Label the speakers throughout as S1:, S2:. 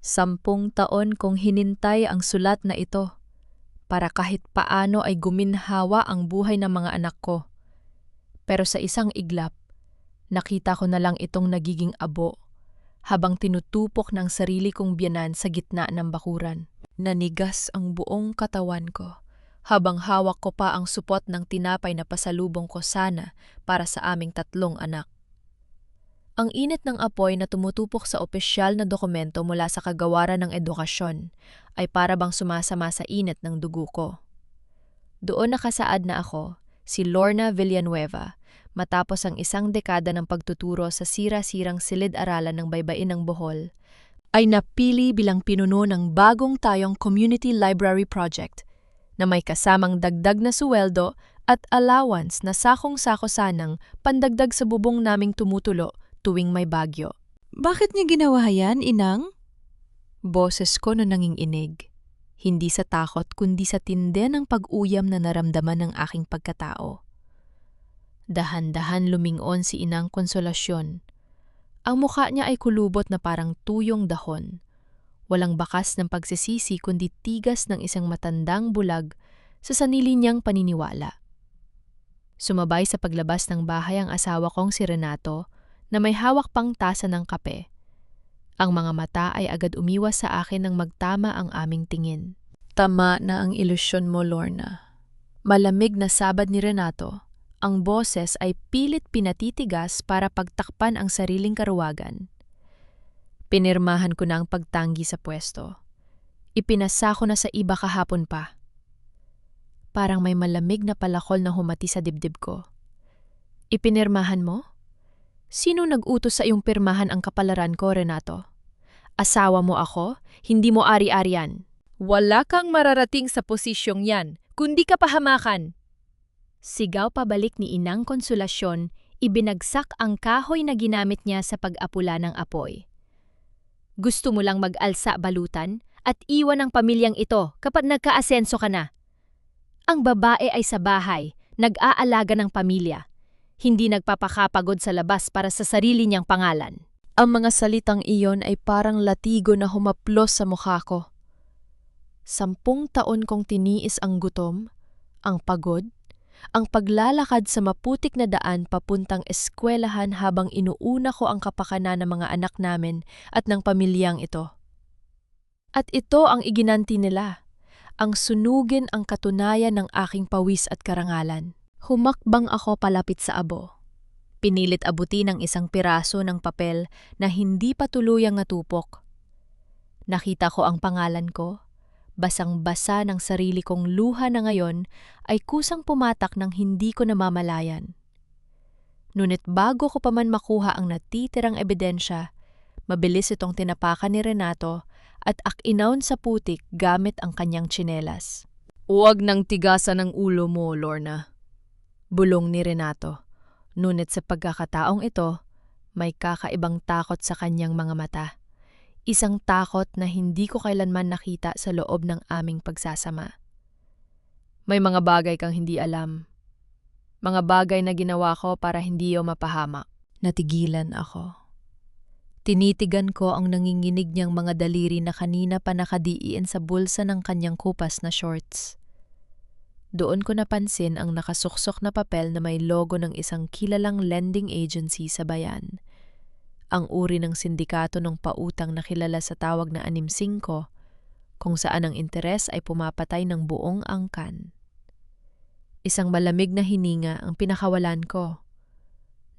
S1: 10 taon kong hinintay ang sulat na ito para kahit paano ay guminhawa ang buhay ng mga anak ko. Pero sa isang iglap, nakita ko na lang itong nagiging abo habang tinutupok ng sarili kong biyanan sa gitna ng bakuran. Nanigas ang buong katawan ko habang hawak ko pa ang supot ng tinapay na pasalubong ko sana para sa aming 3 anak. Ang init ng apoy na tumutupok sa opisyal na dokumento mula sa kagawaran ng edukasyon ay para bang sumasama sa init ng dugo ko. Doon nakasaad na ako, si Lorna Villanueva, matapos ang 1 dekada ng pagtuturo sa sira-sirang silid-aralan ng baybayin ng Bohol, ay napili bilang pinuno ng bagong tayong Community Library Project na may kasamang dagdag na suweldo at allowance na sakong-sako sanang pandagdag sa bubong naming tumutulo tuwing may bagyo.
S2: Bakit niya ginawa yan, Inang?
S1: Boses ko na nanginginig, hindi sa takot kundi sa tindi ng pag-uyam na naramdaman ng aking pagkatao. Dahan-dahan lumingon si Inang Konsolasyon. Ang mukha niya ay kulubot na parang tuyong dahon. Walang bakas ng pagsisisi kundi tigas ng isang matandang bulag sa sanili niyang paniniwala. Sumabay sa paglabas ng bahay ang asawa kong si Renato na may hawak pang tasa ng kape. Ang mga mata ay agad umiwas sa akin nang magtama ang aming tingin. Tama na ang ilusyon mo, Lorna. Malamig na sabad ni Renato. Ang boses ay pilit pinatitigas para pagtakpan ang sariling karuwagan. Pinirmahan ko na ang pagtanggi sa pwesto. Ipinasa ko na sa iba kahapon pa. Parang may malamig na palakol na humati sa dibdib ko. Ipinirmahan mo? Sino nag-utos sa iyong pirmahan ang kapalaran ko, Renato? Asawa mo ako? Hindi mo ari-arian. Wala kang mararating sa posisyong yan, kundi kapahamakan. Sigaw pabalik ni Inang Konsolasyon, ibinagsak ang kahoy na ginamit niya sa pag-apula ng apoy. Gusto mo lang mag-alsa balutan at iwan ang pamilyang ito kapag nagka-asenso ka na. Ang babae ay sa bahay, nag-aalaga ng pamilya. Hindi nagpapakapagod sa labas para sa sarili niyang pangalan. Ang mga salitang iyon ay parang latigo na humaplos sa mukha ko. 10 taon kong tiniis ang gutom, ang pagod, ang paglalakad sa maputik na daan papuntang eskwelahan habang inuuna ko ang kapakanan ng mga anak namin at ng pamilyang ito. At ito ang iginanti nila, ang sunugin ang katunayan ng aking pawis at karangalan. Humakbang ako palapit sa abo. Pinilit abuti ng isang piraso ng papel na hindi pa tuluyang natupok. Nakita ko ang pangalan ko, basang-basa ng sarili kong luha na ngayon ay kusang pumatak ng hindi ko namamalayan. Ngunit bago ko pa man makuha ang natitirang ebidensya, mabilis itong tinapakan ni Renato at akinaon sa putik gamit ang kanyang tsinelas. Huwag nang tigasan ang ulo mo, Lorna. Bulong ni Renato. Ngunit sa pagkakataong ito, may kakaibang takot sa kanyang mga mata. Isang takot na hindi ko kailanman nakita sa loob ng aming pagsasama. May mga bagay kang hindi alam. Mga bagay na ginawa ko para hindi iyo mapahamak. Natigilan ako. Tinitigan ko ang nanginginig niyang mga daliri na kanina pa nakadiin sa bulsa ng kanyang kupas na shorts. Doon ko napansin ang nakasuksok na papel na may logo ng isang kilalang lending agency sa bayan. Ang uri ng sindikato ng pautang na kilala sa tawag na 6-5, kung saan ang interes ay pumapatay ng buong angkan. Isang malamig na hininga ang pinakawalan ko.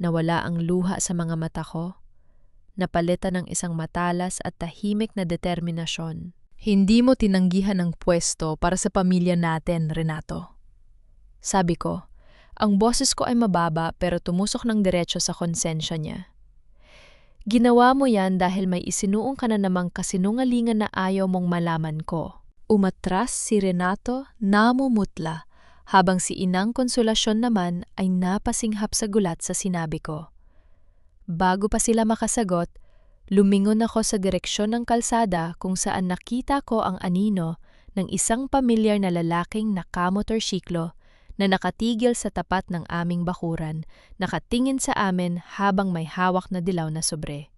S1: Nawala ang luha sa mga mata ko. Napalitan ng isang matalas at tahimik na determinasyon. Hindi mo tinanggihan ang pwesto para sa pamilya natin, Renato. Sabi ko, ang boses ko ay mababa pero tumusok ng diretso sa konsensya niya. Ginawa mo yan dahil may isinuong ka na namang kasinungalingan na ayaw mong malaman ko. Umatras si Renato namumutla habang si Inang Konsolasyon naman ay napasinghap sa gulat sa sinabi ko. Bago pa sila makasagot, lumingon ako sa direksyon ng kalsada kung saan nakita ko ang anino ng isang pamilyar na lalaking nakamotorsiklo na nakatigil sa tapat ng aming bakuran, nakatingin sa amin habang may hawak na dilaw na sobre.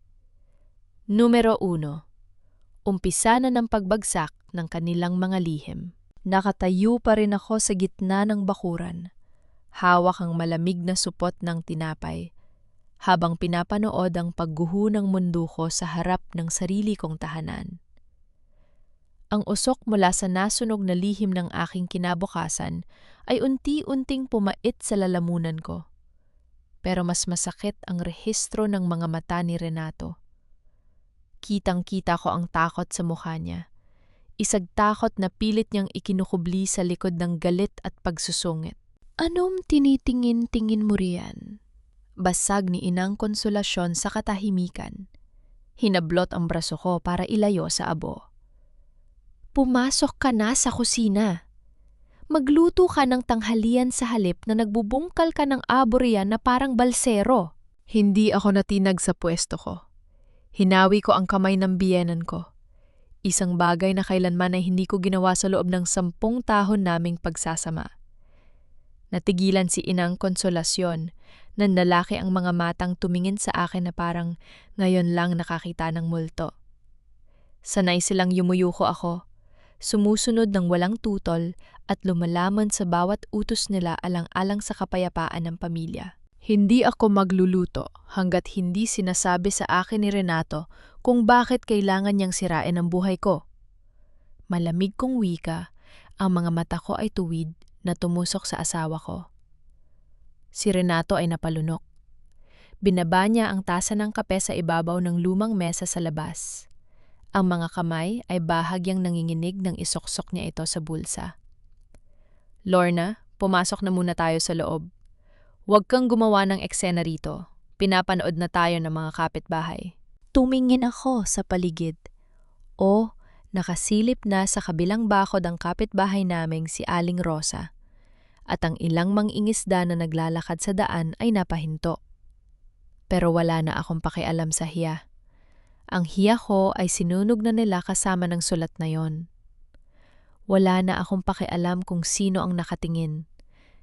S1: Numero 1. umpisa na ng pagbagsak ng kanilang mga lihim. Nakatayo pa rin ako sa gitna ng bakuran. Hawak ang malamig na supot ng tinapay, habang pinapanood ang pagguho ng mundo ko sa harap ng sarili kong tahanan. Ang usok mula sa nasunog na lihim ng aking kinabukasan ay unti-unting pumait sa lalamunan ko. Pero mas masakit ang rehistro ng mga mata ni Renato. Kitang-kita ko ang takot sa mukha niya. Isang takot na pilit niyang ikinukubli sa likod ng galit at pagsusungit. "Anong tinitingin-tingin mo riyan?" Basag ni Inang Konsolasyon sa katahimikan. Hinablot ang braso ko para ilayo sa abo. "Pumasok ka na sa kusina. Magluto ka ng tanghalian sa halip na nagbubungkal ka ng abo riyan na parang balsero." Hindi ako natinag sa pwesto ko. Hinawi ko ang kamay ng biyenan ko. Isang bagay na kailanman ay hindi ko ginawa sa loob ng 10 taon naming pagsasama. Natigilan si Inang Konsolasyon. Nanlalaki ang mga matang tumingin sa akin na parang ngayon lang nakakita ng multo. Sanay silang yumuyuko ako, sumusunod ng walang tutol at lumalaman sa bawat utos nila alang-alang sa kapayapaan ng pamilya. Hindi ako magluluto hanggat hindi sinasabi sa akin ni Renato kung bakit kailangan niyang sirain ang buhay ko. Malamig kong wika, ang mga mata ko ay tuwid na tumusok sa asawa ko. Si Renato ay napalunok. Binaba niya ang tasa ng kape sa ibabaw ng lumang mesa sa labas. Ang mga kamay ay bahagyang nanginginig nang isoksok niya ito sa bulsa. "Lorna, pumasok na muna tayo sa loob. Huwag kang gumawa ng eksena rito. Pinapanood na tayo ng mga kapitbahay." Tumingin ako sa paligid. Nakasilip na sa kabilang bakod ang kapitbahay naming si Aling Rosa. At ang ilang mangingisda na naglalakad sa daan ay napahinto. Pero wala na akong pakialam sa hiya. Ang hiya ko ay sinunog na nila kasama ng sulat na yon. Wala na akong pakialam kung sino ang nakatingin.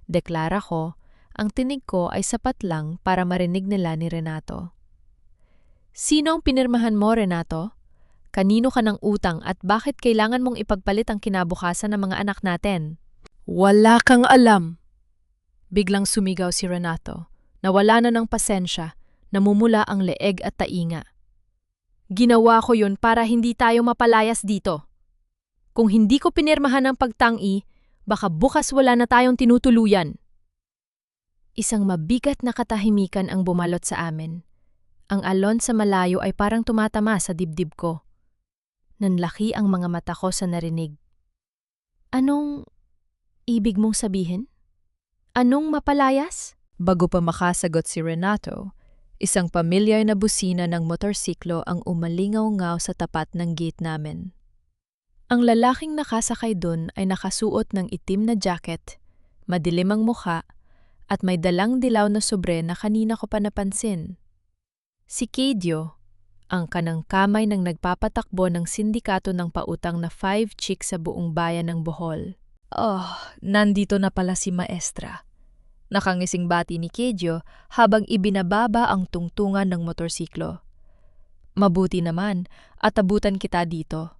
S1: Deklara ko, ang tinig ko ay sapat lang para marinig nila ni Renato. "Sino ang pinirmahan mo, Renato? Kanino ka ng utang at bakit kailangan mong ipagpalit ang kinabukasan ng mga anak natin?" "Wala kang alam!" Biglang sumigaw si Renato. Nawala na ng pasensya, namumula ang leeg at tainga. "Ginawa ko yun para hindi tayo mapalayas dito. Kung hindi ko pinirmahan ang pagtangi, baka bukas wala na tayong tinutuluyan." Isang mabigat na katahimikan ang bumalot sa amin. Ang alon sa malayo ay parang tumatama sa dibdib ko. Nanlaki ang mga mata ko sa narinig. "Anong ibig mong sabihin? Anong mapalayas?" Bago pa makasagot si Renato, isang pamilyar na busina ng motorsiklo ang umalingaw-ngaw sa tapat ng gate namin. Ang lalaking nakasakay dun ay nakasuot ng itim na jacket, madilim ang mukha, at may dalang dilaw na sobre na kanina ko pa napansin. Si Kedio, ang kanang kamay ng nagpapatakbo ng sindikato ng pautang na 5 chicks sa buong bayan ng Bohol. Nandito na pala si Maestra. Nakangising bati ni Kedio habang ibinababa ang tungtungan ng motorsiklo. "Mabuti naman at abutan kita dito.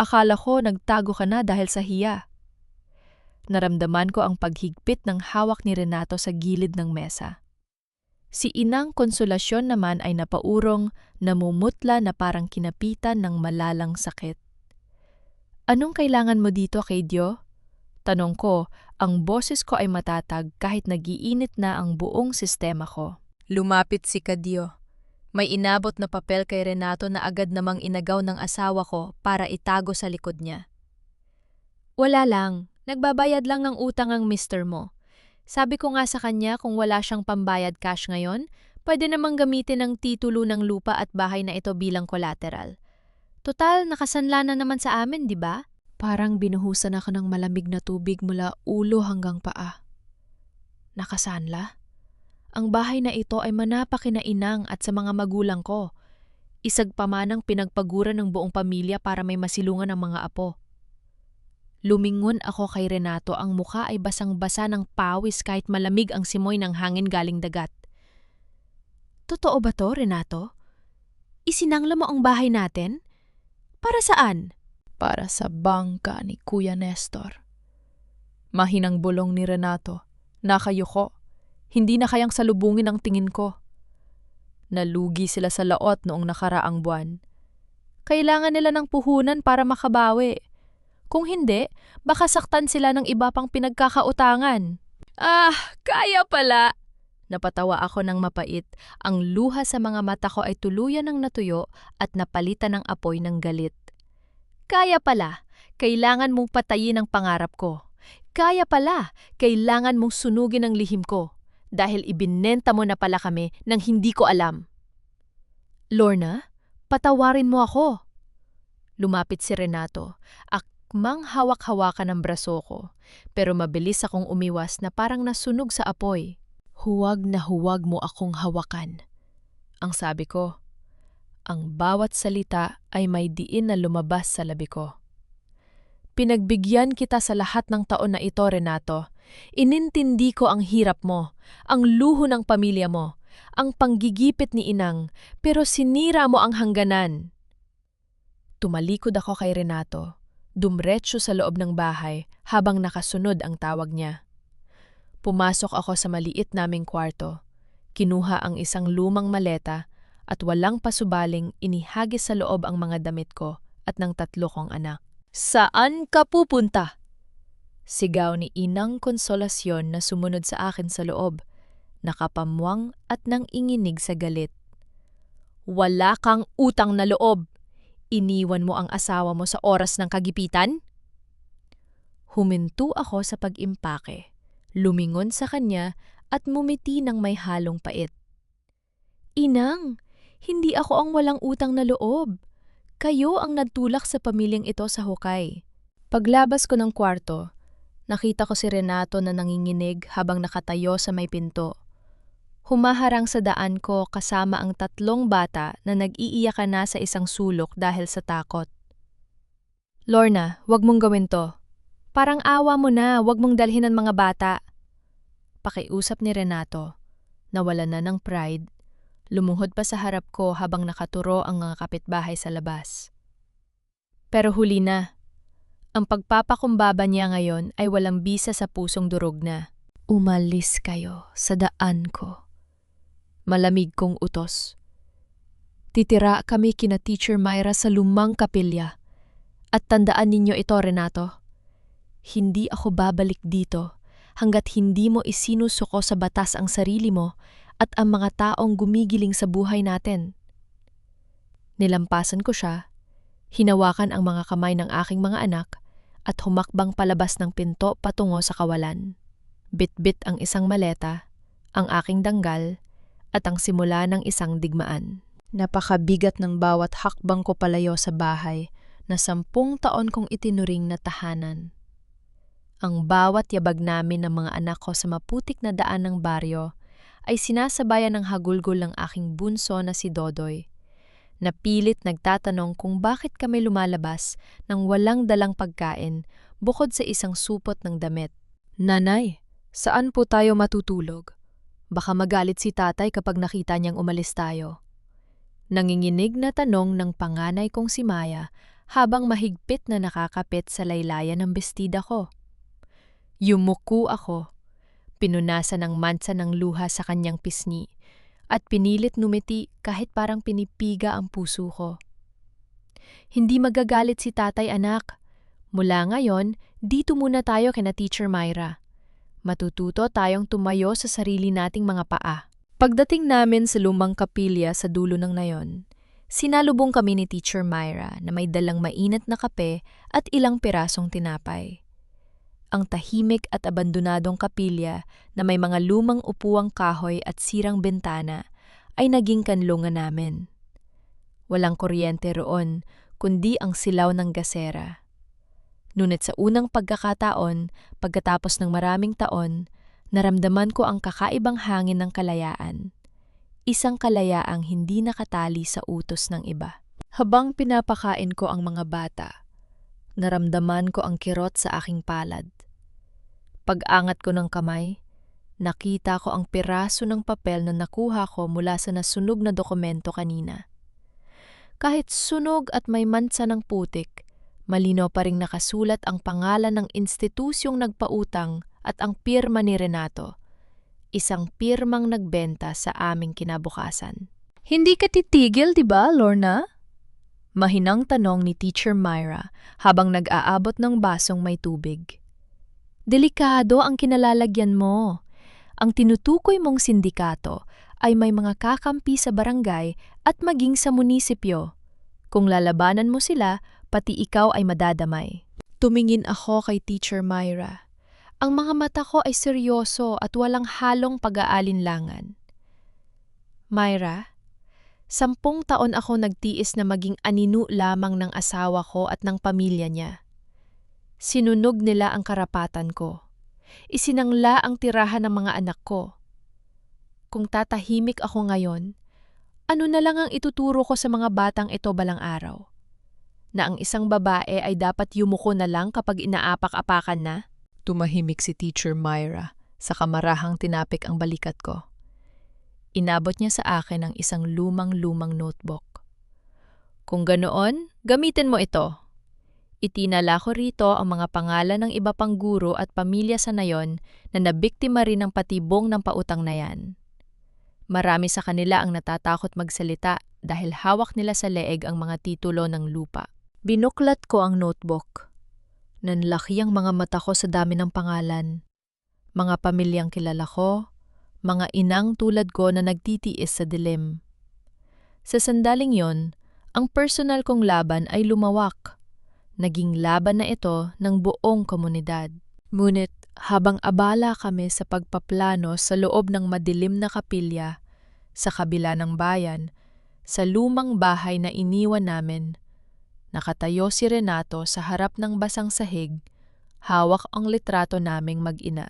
S1: Akala ko nagtago ka na dahil sa hiya." Naramdaman ko ang paghigpit ng hawak ni Renato sa gilid ng mesa. Si Inang Konsolasyon naman ay napaurong, namumutla na parang kinapitan ng malalang sakit. "Anong kailangan mo dito, Kedio?" Tanong ko, ang boses ko ay matatag kahit nagiinit na ang buong sistema ko. Lumapit si Kedio. May inabot na papel kay Renato na agad namang inagaw ng asawa ko para itago sa likod niya. "Wala lang, nagbabayad lang ng utang ang mister mo. Sabi ko nga sa kanya kung wala siyang pambayad cash ngayon, pwede namang gamitin ang titulo ng lupa at bahay na ito bilang collateral. Total, nakasanla na naman sa amin, di ba?" Parang binuhusan ako ng malamig na tubig mula ulo hanggang paa. Nakasanla? Ang bahay na ito ay manapa kina Inang at sa mga magulang ko. Isag pamanang pinagpaguran ng buong pamilya para may masilungan ang mga apo. Lumingon ako kay Renato, ang mukha ay basang-basa ng pawis kahit malamig ang simoy ng hangin galing dagat. "Totoo ba to, Renato? Isinangla mo ang bahay natin?
S2: Para saan?
S1: Para sa bangka ni Kuya Nestor. Mahinang bulong ni Renato. Nakayuko. Hindi na kayang salubungin ang tingin ko. Nalugi sila sa laot noong nakaraang buwan. Kailangan nila ng puhunan para makabawi. Kung hindi, baka saktan sila ng iba pang pinagkakautangan. Kaya pala! Napatawa ako ng mapait. Ang luha sa mga mata ko ay tuluyan ng natuyo at napalitan ng apoy ng galit. Kaya pala, kailangan mong patayin ang pangarap ko. Kaya pala, kailangan mong sunugin ang lihim ko. Dahil ibinenta mo na pala kami nang hindi ko alam. Lorna, patawarin mo ako. Lumapit si Renato. Akmang hawak-hawakan ang braso ko. Pero mabilis akong umiwas na parang nasunog sa apoy. Huwag na huwag mo akong hawakan. Ang sabi ko. Ang bawat salita ay may diin na lumabas sa labi ko. Pinagbigyan kita sa lahat ng taon na ito, Renato. Inintindi ko ang hirap mo, ang luho ng pamilya mo, ang panggigipit ni Inang, pero sinira mo ang hangganan. Tumalikod ako kay Renato, dumretso sa loob ng bahay habang nakasunod ang tawag niya. Pumasok ako sa maliit naming kwarto, kinuha ang isang lumang maleta at walang pasubaling inihagis sa loob ang mga damit ko at ng 3 kong anak. Saan ka pupunta? Sigaw ni Inang Konsolasyon na sumunod sa akin sa loob, nakapamwang at nanginginig sa galit. Wala kang utang na loob. Iniwan mo ang asawa mo sa oras ng kagipitan? Huminto ako sa pag-impake, lumingon sa kanya at mumiti ng may halong pait. Inang, hindi ako ang walang utang na loob. Kayo ang nagtulak sa pamilyang ito sa hukay. Paglabas ko ng kwarto, nakita ko si Renato na nanginginig habang nakatayo sa may pinto. Humaharang sa daan ko kasama ang 3 bata na nag-iiyakan na sa isang sulok dahil sa takot. Lorna, wag mong gawin to. Parang awa mo na, wag mong dalhin ang mga bata. Pakiusap ni Renato. Nawala na ng pride. Lumuhod pa sa harap ko habang nakaturo ang mga kapitbahay sa labas. Pero huli na. Ang pagpapakumbaba niya ngayon ay walang bisa sa pusong durog na. Umalis kayo sa daan ko. Malamig kong utos. Titira kami kina Teacher Myra sa lumang kapilya. At tandaan ninyo ito, Renato. Hindi ako babalik dito hanggat hindi mo isinusuko sa batas ang sarili mo at ang mga taong gumigiling sa buhay natin. Nilampasan ko siya, hinawakan ang mga kamay ng aking mga anak at humakbang palabas ng pinto patungo sa kawalan. Bit-bit ang isang maleta, ang aking danggal, at ang simula ng isang digmaan. Napakabigat ng bawat hakbang ko palayo sa bahay na 10 taon kong itinuring na tahanan. Ang bawat yabag namin ng mga anak ko sa maputik na daan ng baryo ay sinasabayan ng hagulgol ng aking bunso na si Dodoy. Napilit nagtatanong kung bakit kami lumalabas nang walang dalang pagkain bukod sa isang supot ng damit. Nanay, saan po tayo matutulog? Baka magalit si tatay kapag nakita niyang umalis tayo. Nanginginig na tanong ng panganay kong si Maya habang mahigpit na nakakapit sa laylayan ng bestida ko. Yumuko ako. Pinunasan ng mansa ng luha sa kanyang pisngi at pinilit numiti kahit parang pinipiga ang puso ko. Hindi magagalit si tatay, anak. Mula ngayon, dito muna tayo kina Teacher Myra. Matututo tayong tumayo sa sarili nating mga paa. Pagdating namin sa lumang kapilya sa dulo ng nayon, sinalubong kami ni Teacher Myra na may dalang mainit na kape at ilang pirasong tinapay. Ang tahimik at abandonadong kapilya na may mga lumang upuang kahoy at sirang bintana ay naging kanlungan namin. Walang kuryente roon, kundi ang silaw ng gasera. Ngunit sa unang pagkakataon, pagkatapos ng maraming taon, naramdaman ko ang kakaibang hangin ng kalayaan. Isang kalayaang hindi nakatali sa utos ng iba. Habang pinapakain ko ang mga bata, naramdaman ko ang kirot sa aking palad. Pag-angat ko ng kamay, nakita ko ang piraso ng papel na nakuha ko mula sa nasunog na dokumento kanina. Kahit sunog at may mansa ng putik, malinaw pa ring nakasulat ang pangalan ng institusyong nagpautang at ang pirma ni Renato. Isang pirmang nagbenta sa aming kinabukasan.
S2: Hindi ka titigil, di ba, Lorna? Mahinang tanong ni Teacher Myra habang nag-aabot ng basong may tubig.
S1: Delikado ang kinalalagyan mo. Ang tinutukoy mong sindikato ay may mga kakampi sa barangay at maging sa munisipyo. Kung lalabanan mo sila, pati ikaw ay madadamay. Tumingin ako kay Teacher Myra. Ang mga mata ko ay seryoso at walang halong pag-aalinlangan. Myra, 10 taon ako nagtiis na maging anino lamang ng asawa ko at ng pamilya niya. Sinunog nila ang karapatan ko. Isinangla ang tirahan ng mga anak ko. Kung tatahimik ako ngayon, ano na lang ang ituturo ko sa mga batang ito balang araw? Na ang isang babae ay dapat yumuko na lang kapag inaapak-apakan na?
S2: Tumahimik si Teacher Myra sa kamarahang tinapik ang balikat ko. Inabot niya sa akin ang isang lumang-lumang notebook.
S1: Kung ganoon, gamitin mo ito. Itinala ko rito ang mga pangalan ng iba pang guro at pamilya sa nayon na nabiktima rin ng patibong ng pautang na yan. Marami sa kanila ang natatakot magsalita dahil hawak nila sa leeg ang mga titulo ng lupa. Binuklat ko ang notebook. Nanlaki ang mga mata ko sa dami ng pangalan. Mga pamilyang kilala ko, mga inang tulad ko na nagtitiis sa dilim. Sa sandaling yon, ang personal kong laban ay lumawak. Naging laban na ito ng buong komunidad. Ngunit habang abala kami sa pagpaplano sa loob ng madilim na kapilya, sa kabila ng bayan, sa lumang bahay na iniwan namin, nakatayo si Renato sa harap ng basang sahig, hawak ang litrato naming mag-ina.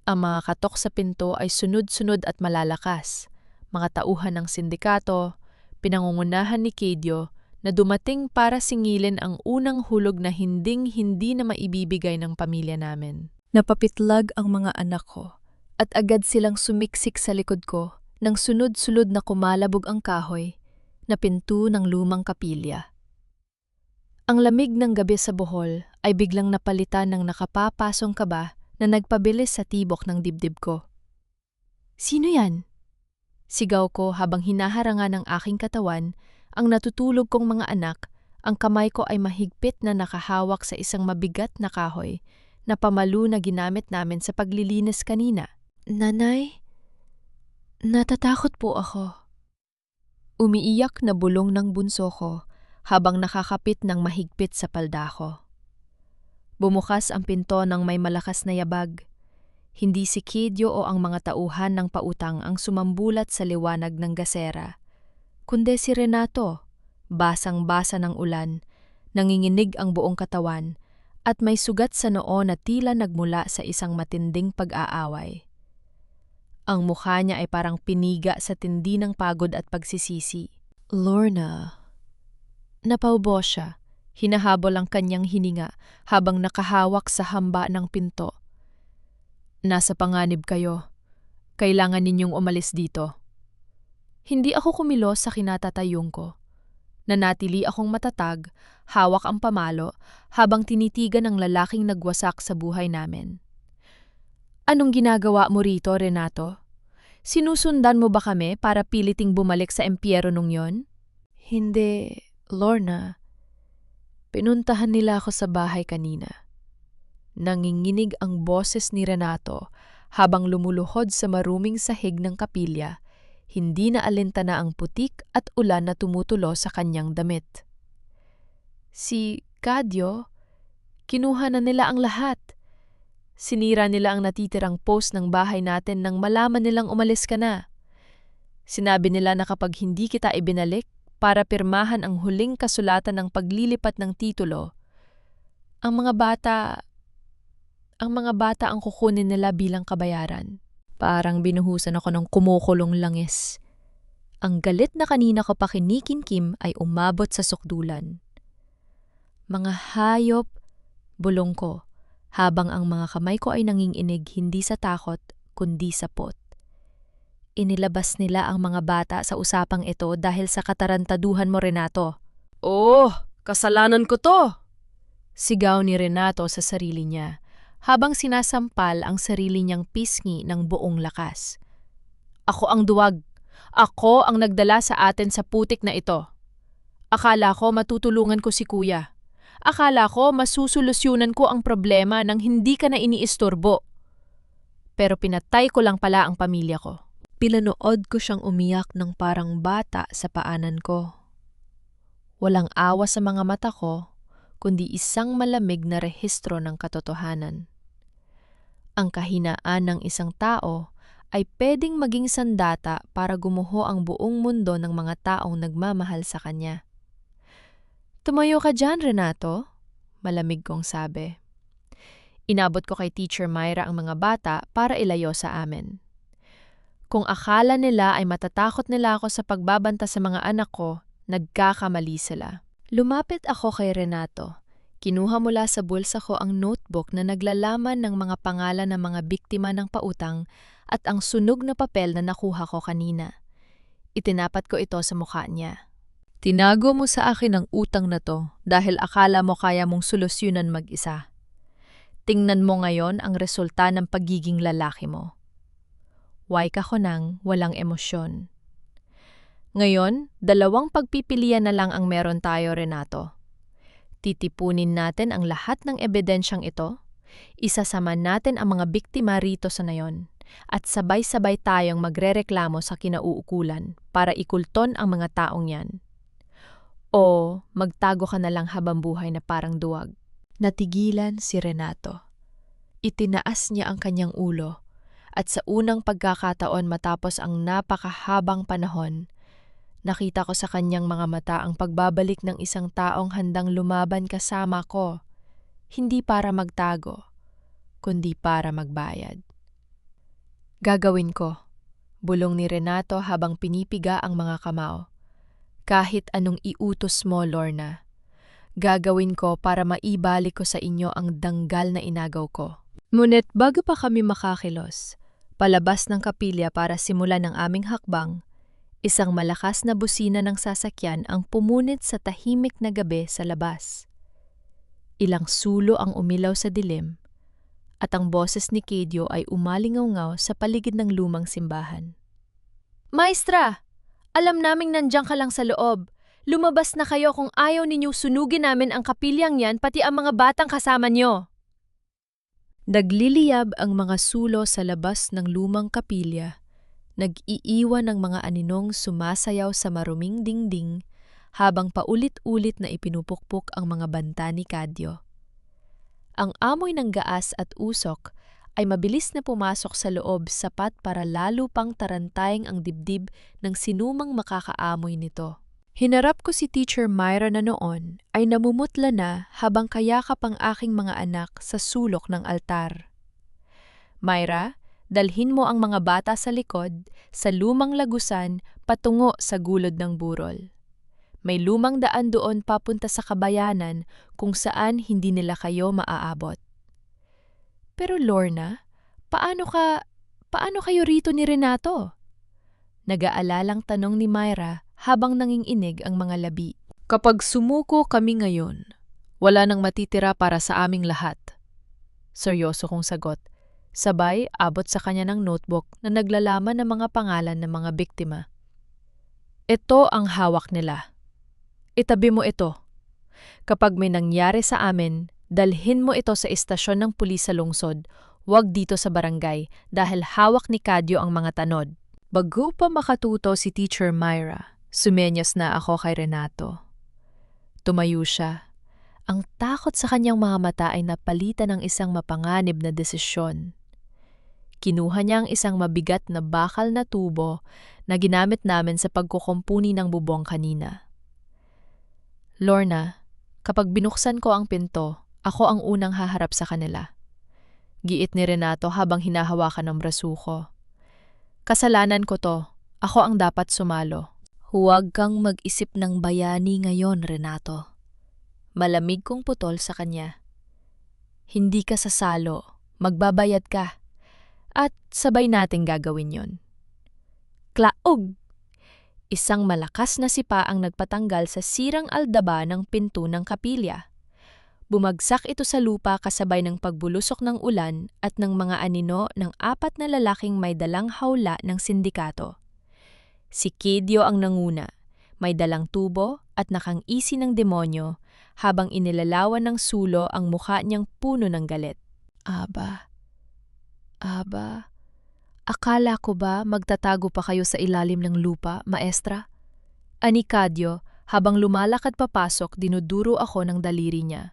S1: Ang mga katok sa pinto ay sunod-sunod at malalakas, mga tauhan ng sindikato, pinangungunahan ni Kedio na dumating para singilin ang unang hulog na hinding-hindi na maibibigay ng pamilya namin. Napapitlag ang mga anak ko at agad silang sumiksik sa likod ko nang sunod-sunod na kumalabog ang kahoy na pinto ng lumang kapilya. Ang lamig ng gabi sa Bohol ay biglang napalitan ng nakapapasong kaba na nagpabilis sa tibok ng dibdib ko. Sino yan? Sigaw ko habang hinaharangan ng aking katawan ang natutulog kong mga anak. Ang kamay ko ay mahigpit na nakahawak sa isang mabigat na kahoy na pamalo na ginamit namin sa paglilinis kanina. Nanay, natatakot po ako. Umiiyak na bulong ng bunso ko habang nakakapit ng mahigpit sa palda ko. Bumukas ang pinto ng may malakas na yabag. Hindi si Kedio o ang mga tauhan ng pautang ang sumambulat sa liwanag ng gasera, kundi si Renato, basang-basa ng ulan, nanginginig ang buong katawan, at may sugat sa noo na tila nagmula sa isang matinding pag-aaway. Ang mukha niya ay parang piniga sa tindi ng pagod at pagsisisi. Lorna. Napaubo siya. Hinahabol ang kanyang hininga habang nakahawak sa hamba ng pinto. Nasa panganib kayo. Kailangan ninyong umalis dito. Hindi ako kumilos sa kinatatayong ko. Nanatili akong matatag, hawak ang pamalo, habang tinitigan ng lalaking nagwasak sa buhay namin. Anong ginagawa mo rito, Renato? Sinusundan mo ba kami para piliting bumalik sa empyero nung yon? Hindi, Lorna. Pinuntahan nila ako sa bahay kanina. Nanginginig ang boses ni Renato habang lumuluhod sa maruming sahig ng kapilya, hindi na alintana ang putik at ulan na tumutulo sa kanyang damit. Si Kedio, kinuha na nila ang lahat. Sinira nila ang natitirang post ng bahay natin nang malaman nilang umalis ka na. Sinabi nila na kapag hindi kita ibinalik para pirmahan ang huling kasulatan ng paglilipat ng titulo, ang mga bata ang kukunin nila bilang kabayaran. Parang binuhusan ako ng kumukulong langis. Ang galit na kanina ko pa kinikinkim ay umabot sa sukdulan. Mga hayop, bulong ko, habang ang mga kamay ko ay nanginginig hindi sa takot, kundi sa pot. Inilabas nila ang mga bata sa usapang ito dahil sa katarantaduhan mo, Renato. Oh, kasalanan ko to! Sigaw ni Renato sa sarili niya, habang sinasampal ang sarili niyang pisngi ng buong lakas. Ako ang duwag. Ako ang nagdala sa atin sa putik na ito. Akala ko matutulungan ko si kuya. Akala ko masusolusyonan ko ang problema nang hindi ka na iniistorbo. Pero pinatay ko lang pala ang pamilya ko. Pinanood ko siyang umiyak ng parang bata sa paanan ko. Walang awa sa mga mata ko, kundi isang malamig na rehistro ng katotohanan. Ang kahinaan ng isang tao ay pwedeng maging sandata para gumuho ang buong mundo ng mga taong nagmamahal sa kanya. Tumayo ka dyan, Renato, malamig kong sabi. Inabot ko kay Teacher Myra ang mga bata para ilayo sa amin. Kung akala nila ay matatakot nila ako sa pagbabanta sa mga anak ko, nagkakamali sila. Lumapit ako kay Renato. Kinuha mula sa bulsa ko ang notebook na naglalaman ng mga pangalan ng mga biktima ng pautang at ang sunog na papel na nakuha ko kanina. Itinapat ko ito sa mukha niya.
S2: Tinago mo sa akin ang utang na to dahil akala mo kaya mong solusyonan mag-isa. Tingnan mo ngayon ang resulta ng pagiging lalaki mo. Waika ko nang walang emosyon. Ngayon, dalawang pagpipilian na lang ang meron tayo, Renato. Titipunin natin ang lahat ng ebidensyang ito, isasama natin ang mga biktima rito sa nayon, at sabay-sabay tayong magrereklamo sa kinauukulan para ikulton ang mga taong yan. O magtago ka na lang habang buhay na parang duwag. Natigilan si Renato. Itinaas niya ang kanyang ulo, at sa unang pagkakataon matapos ang napakahabang panahon, nakita ko sa kanyang mga mata ang pagbabalik ng isang taong handang lumaban kasama ko, hindi para magtago, kundi para magbayad. Gagawin ko, bulong ni Renato habang pinipiga ang mga kamao. Kahit anong iutos mo, Lorna, gagawin ko para maibalik ko sa inyo ang danggal na inagaw ko. Ngunit bago pa kami makakilos, palabas ng kapilya para simulan ang aming hakbang, isang malakas na busina ng sasakyan ang pumunit sa tahimik na gabi sa labas. Ilang sulo ang umilaw sa dilim, at ang boses ni Kedio ay umalingaw-ngaw sa paligid ng lumang simbahan. Maestra! Alam naming nandiyan ka lang sa loob. Lumabas na kayo kung ayaw ninyong sunugin namin ang kapilyang yan pati ang mga batang kasama nyo. Nagliliyab ang mga sulo sa labas ng lumang kapilya. Nag-iiwan ng mga aninong sumasayaw sa maruming dingding habang paulit-ulit na ipinupukpok ang mga banta ni Kadyo. Ang amoy ng gaas at usok ay mabilis na pumasok sa loob sapat para lalo pang tarantayang ang dibdib ng sinumang makakaamoy nito. Hinarap ko si Teacher Myra na noon ay namumutla na habang kayakap ang aking mga anak sa sulok ng altar. Myra, dalhin mo ang mga bata sa likod, sa lumang lagusan, patungo sa gulod ng burol. May lumang daan doon papunta sa kabayanan kung saan hindi nila kayo maaabot. Pero Lorna, paano kayo rito ni Renato? Nag-aalalang tanong ni Myra habang nanginginig ang mga labi. Kapag sumuko kami ngayon, wala nang matitira para sa aming lahat. Seryoso kong sagot. Sabay, abot sa kanya ng notebook na naglalaman ng mga pangalan ng mga biktima. Ito ang hawak nila. Itabi mo ito. Kapag may nangyari sa amin, dalhin mo ito sa istasyon ng pulis sa lungsod, huwag dito sa barangay dahil hawak ni Kadyo ang mga tanod. Bago pa makatuto si Teacher Myra, sumenyas na ako kay Renato. Tumayo siya. Ang takot sa kanyang mga mata ay napalitan ng isang mapanganib na desisyon. Kinuha niya ang isang mabigat na bakal na tubo na ginamit namin sa pagkukumpuni ng bubong kanina. Lorna, kapag binuksan ko ang pinto, ako ang unang haharap sa kanila. Giit ni Renato habang hinahawakan ng braso ko. Kasalanan ko to. Ako ang dapat sumalo. Huwag kang mag-isip ng bayani ngayon, Renato. Malamig kong putol sa kanya. Hindi ka sasalo. Magbabayad ka. At sabay nating gagawin yon. Klaog! Isang malakas na sipa ang nagpatanggal sa sirang aldaba ng pinto ng kapilya. Bumagsak ito sa lupa kasabay ng pagbulusok ng ulan at ng mga anino ng 4 na lalaking may dalang hawla ng sindikato. Si Kidyo ang nanguna, may dalang tubo at nakang-isi ng demonyo habang inilalawan ng sulo ang mukha niyang puno ng galit. Aba, akala ko ba magtatago pa kayo sa ilalim ng lupa, maestra? Ani Kadyo, habang lumalakad papasok dinuduro ako ng daliri niya.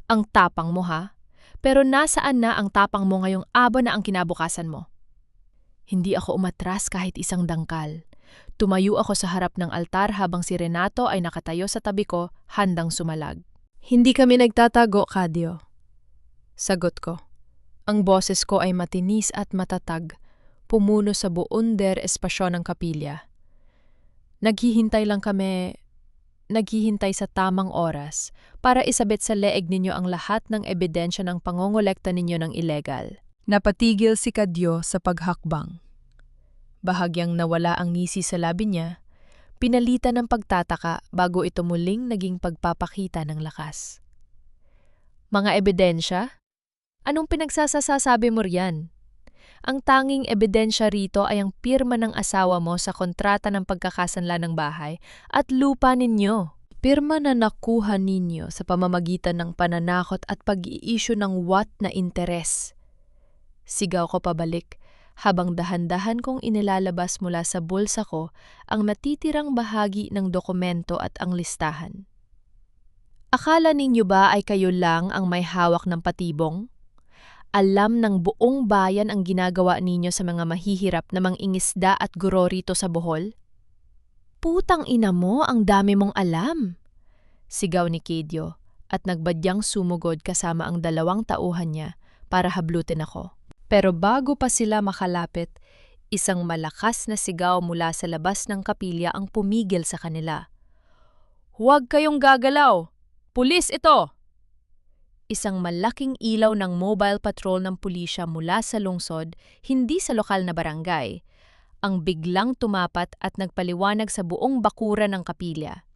S2: Ang tapang mo ha? Pero nasaan na ang tapang mo ngayong aba na ang kinabukasan mo? Hindi ako umatras kahit isang dangkal. Tumayo ako sa harap ng altar habang si Renato ay nakatayo sa tabi ko, handang sumalag. Hindi kami nagtatago, Kadyo. Sagot ko. Ang boses ko ay matinis at matatag, pumuno sa buong espasyon ng kapilya. Naghihintay sa tamang oras para isabit sa leeg ninyo ang lahat ng ebidensya ng pangongolekta ninyo ng ilegal. Napatigil si Kadyo sa paghakbang. Bahagyang nawala ang ngisi sa labi niya, pinalitan ng pagtataka bago ito muling naging pagpapakita ng lakas. Mga ebidensya? Anong pinagsasasabi mo riyan? Ang tanging ebidensya rito ay ang pirma ng asawa mo sa kontrata ng pagkakasanla ng bahay at lupa ninyo. Pirma na nakuha ninyo sa pamamagitan ng pananakot at pag-i-issue ng na interes. Sigaw ko pabalik habang dahan-dahan kong inilalabas mula sa bulsa ko ang natitirang bahagi ng dokumento at ang listahan. Akala ninyo ba ay kayo lang ang may hawak ng patibong? Alam ng buong bayan ang ginagawa ninyo sa mga mahihirap na mangingisda at guro rito sa Bohol? Putang ina mo, ang dami mong alam! Sigaw ni Kidyo at nagbadyang sumugod kasama ang 2 tauhan niya para hablutin ako. Pero bago pa sila makalapit, isang malakas na sigaw mula sa labas ng kapilya ang pumigil sa kanila. Huwag kayong gagalaw! Pulis ito! Isang malaking ilaw ng mobile patrol ng pulisya mula sa lungsod, hindi sa lokal na barangay, ang biglang tumapat at nagpaliwanag sa buong bakuran ng kapilya.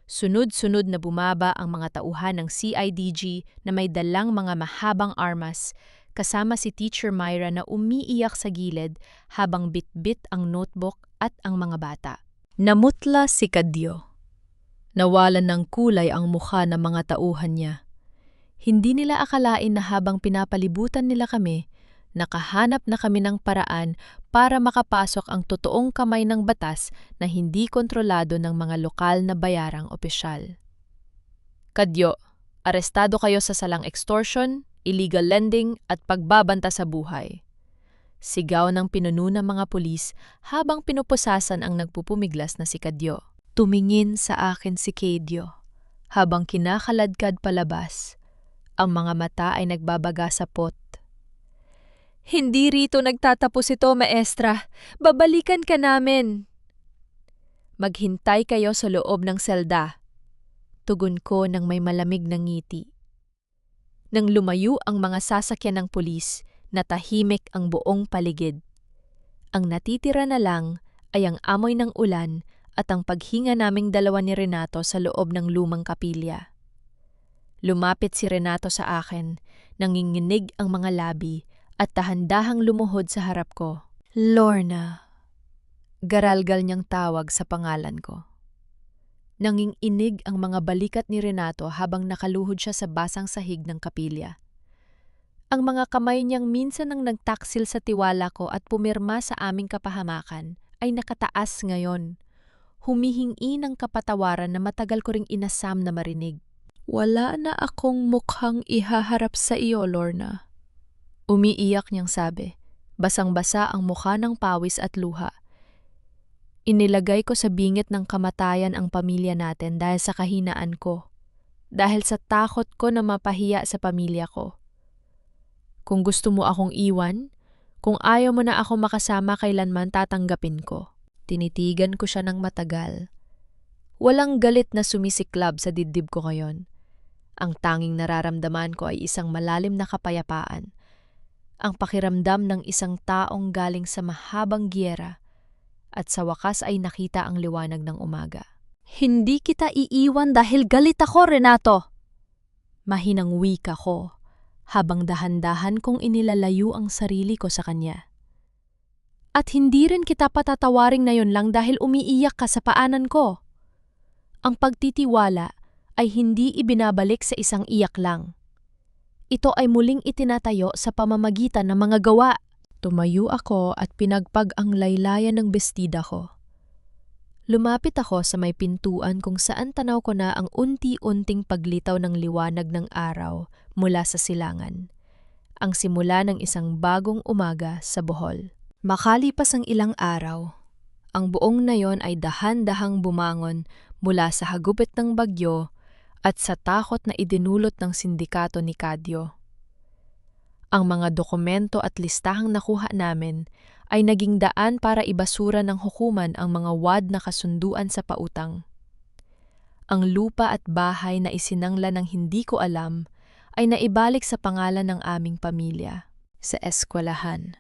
S2: Sunod-sunod na bumaba ang mga tauhan ng CIDG na may dalang mga mahabang armas, kasama si Teacher Myra na umiiyak sa gilid habang bitbit ang notebook at ang mga bata. Namutla si Kadyo. Nawalan ng kulay ang mukha ng mga tauhan niya. Hindi nila akalain na habang pinapalibutan nila kami, nakahanap na kami ng paraan para makapasok ang totoong kamay ng batas na hindi kontrolado ng mga lokal na bayarang opisyal. Kadyo, arestado kayo sa salang extortion, illegal lending at pagbabanta sa buhay. Sigaw ng pinuno ng mga pulis habang pinupusasan ang nagpupumiglas na si Kadyo. Tumingin sa akin si Kadyo habang kinakaladkad palabas. Ang mga mata ay nagbabaga sa pot. Hindi rito nagtatapos ito, maestra. Babalikan ka namin. Maghintay kayo sa loob ng selda. Tugon ko ng may malamig na ngiti. Nang lumayo ang mga sasakyan ng pulis, natahimik ang buong paligid. Ang natitira na lang ay ang amoy ng ulan at ang paghinga naming 2 ni Renato sa loob ng lumang kapilya. Lumapit si Renato sa akin, nanginginig ang mga labi at dahan-dahang lumuhod sa harap ko. Lorna. Garalgal niyang tawag sa pangalan ko. Nanginginig ang mga balikat ni Renato habang nakaluhod siya sa basang sahig ng kapilya. Ang mga kamay niyang minsan nang nagtaksil sa tiwala ko at pumirma sa aming kapahamakan ay nakataas ngayon. Humihingi ng kapatawaran na matagal ko ring inasam na marinig. Wala na akong mukhang ihaharap sa iyo, Lorna. Umiiyak niyang sabi. Basang-basa ang mukha ng pawis at luha. Inilagay ko sa bingit ng kamatayan ang pamilya natin dahil sa kahinaan ko. Dahil sa takot ko na mapahiya sa pamilya ko. Kung gusto mo akong iwan, kung ayaw mo na ako makasama kailanman tatanggapin ko. Tinitigan ko siya ng matagal. Walang galit na sumisiklab sa dibdib ko ngayon. Ang tanging nararamdaman ko ay isang malalim na kapayapaan. Ang pakiramdam ng isang taong galing sa mahabang giyera
S1: at sa wakas ay nakita ang liwanag ng umaga.
S2: Hindi kita iiwan dahil galit ako, Renato. Mahinang wika ko habang dahan-dahan kong inilalayo ang sarili ko sa kanya. At hindi rin kita patatawaring na yon lang dahil umiiyak ka sa paanan ko. Ang pagtitiwala ay hindi ibinabalik sa isang iyak lang. Ito ay muling itinatayo sa pamamagitan ng mga gawa. Tumayo ako at pinagpag ang laylayan ng bestida ko. Lumapit ako sa may pintuan kung saan tanaw ko na ang unti-unting paglitaw ng liwanag ng araw mula sa silangan. Ang simula ng isang bagong umaga sa Bohol. Makalipas ang ilang araw, ang buong nayon ay dahan-dahang bumangon mula sa hagupit ng bagyo at sa takot na idinulot ng sindikato ni Kadyo. Ang mga dokumento at listahang nakuha namin ay naging daan para ibasura ng hukuman ang mga wad na kasunduan sa pautang. Ang lupa at bahay na isinangla ng hindi ko alam ay naibalik sa pangalan ng aming pamilya. Sa eskwelahan,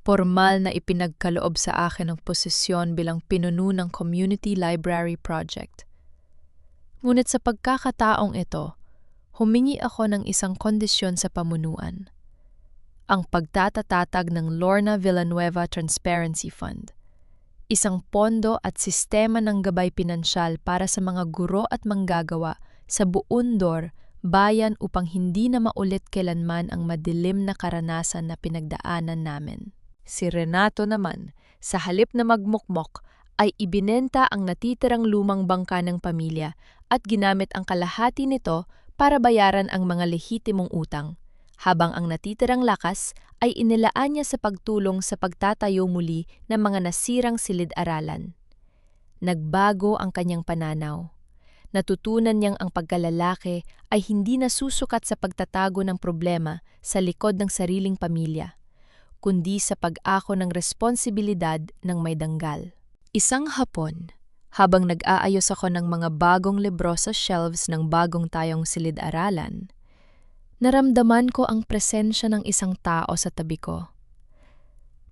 S2: formal na ipinagkaloob sa akin ang posisyon bilang pinuno ng Community Library Project. Ngunit sa pagkakataong ito, humingi ako ng isang kondisyon sa pamunuan. Ang pagtatatatag ng Lorna Villanueva Transparency Fund. Isang pondo at sistema ng gabay pinansyal para sa mga guro at manggagawa sa Buundor, bayan upang hindi na maulit kailanman ang madilim na karanasan na pinagdaanan namin. Si Renato naman, sa halip na magmukmok, ay ibinenta ang natitirang lumang bangka ng pamilya at ginamit ang kalahati nito para bayaran ang mga lehitimong utang, habang ang natitirang lakas ay inilaan niya sa pagtulong sa pagtatayo muli ng mga nasirang silid-aralan. Nagbago ang kanyang pananaw. Natutunan niyang ang pagkalalaki ay hindi nasusukat sa pagtatago ng problema sa likod ng sariling pamilya, kundi sa pag-ako ng responsibilidad ng may danggal. Isang hapon, habang nag-aayos ako ng mga bagong libro sa shelves ng bagong tayong silid-aralan, naramdaman ko ang presensya ng isang tao sa tabi ko.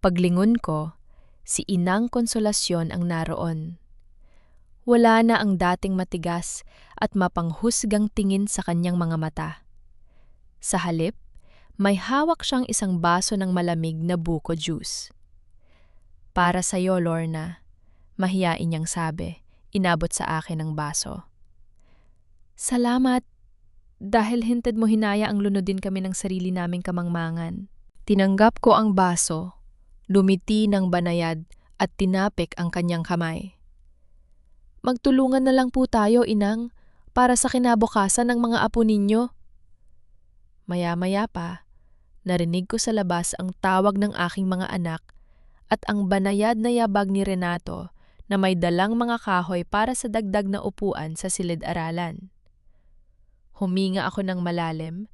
S2: Paglingon ko, si Inang Konsolasyon ang naroon. Wala na ang dating matigas at mapanghusgang tingin sa kanyang mga mata. Sa halip, may hawak siyang isang baso ng malamig na buko juice. "Para sa'yo, Lorna," mahiyain niyang sabi, inabot sa akin ang baso. "Salamat, dahil hinted mo hinaya ang lunodin kami ng sarili naming kamangmangan." Tinanggap ko ang baso, lumiti ng banayad at tinapik ang kanyang kamay. "Magtulungan na lang po tayo, Inang, para sa kinabukasan ng mga apo ninyo." Maya-maya pa, narinig ko sa labas ang tawag ng aking mga anak at ang banayad na yabag ni Renato na may dalang mga kahoy para sa dagdag na upuan sa silid-aralan. Huminga ako ng malalim,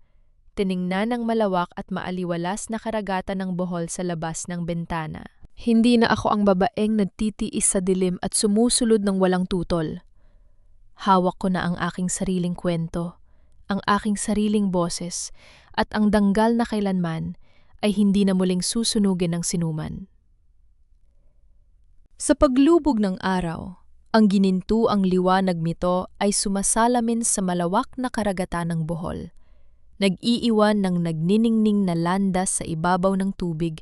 S2: tiningnan ang malawak at maaliwalas na karagatan ng Bohol sa labas ng bintana. Hindi na ako ang babaeng nagtitiis sa dilim at sumusulod ng walang tutol. Hawak ko na ang aking sariling kwento, ang aking sariling boses, at ang danggal na kailanman ay hindi na muling susunugin ng sinuman. Sa paglubog ng araw, ang ginintuang liwanag nito ay sumasalamin sa malawak na karagatan ng Bohol, nag-iiwan ng nagniningning na landas sa ibabaw ng tubig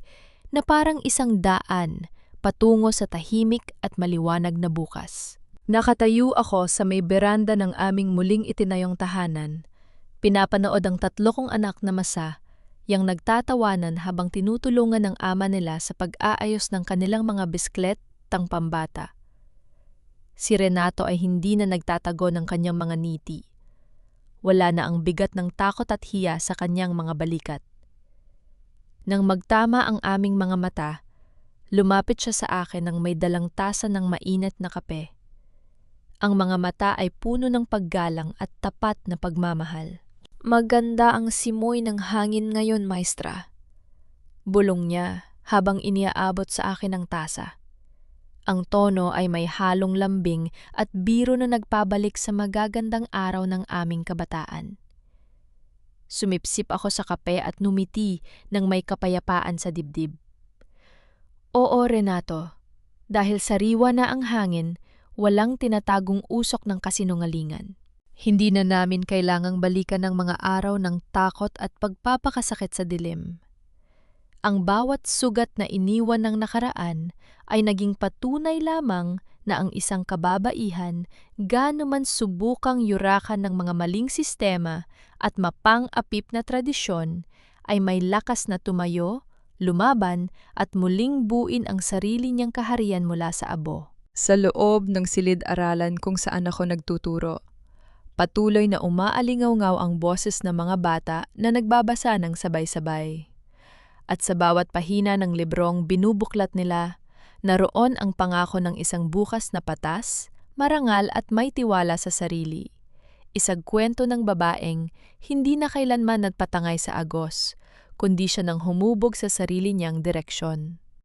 S2: na parang isang daan patungo sa tahimik at maliwanag na bukas. Nakatayo ako sa may beranda ng aming muling itinayong tahanan. Pinapanood ang 3 kong anak na masa, yang nagtatawanan habang tinutulungan ng ama nila sa pag-aayos ng kanilang mga bisklet tang pambata. Si Renato ay hindi na nagtatago ng kanyang mga ngiti. Wala na ang bigat ng takot at hiya sa kanyang mga balikat. Nang magtama ang aming mga mata, lumapit siya sa akin nang may dalang tasa ng mainit na kape. Ang mga mata ay puno ng paggalang at tapat na pagmamahal. "Maganda ang simoy ng hangin ngayon, maestra," bulong niya habang iniaabot sa akin ang tasa. Ang tono ay may halong lambing at biro na nagpabalik sa magagandang araw ng aming kabataan. Sumipsip ako sa kape at numiti nang may kapayapaan sa dibdib. "Oo, Renato,
S1: Dahil sariwa na ang hangin, walang tinatagong usok ng kasinungalingan.
S2: Hindi na namin kailangang balikan ng mga araw ng takot at pagpapakasakit sa dilim. Ang bawat sugat na iniwan ng nakaraan ay naging patunay lamang na ang isang kababaihan gaano man subukang yurakan ng mga maling sistema at mapang-apip na tradisyon ay may lakas na tumayo, lumaban at muling buin ang sarili niyang kaharian mula sa abo.
S3: Sa loob ng silid-aralan kung saan ako nagtuturo, patuloy na umaalingaw-ngaw ang boses ng mga bata na nagbabasa ng sabay-sabay. At sa bawat pahina ng librong binubuklat nila, naroon ang pangako ng isang bukas na patas, marangal at may tiwala sa sarili. Isang kwento ng babaeng hindi na kailanman nagpatangay sa agos, kundi siya nang humubog sa sarili niyang direksyon.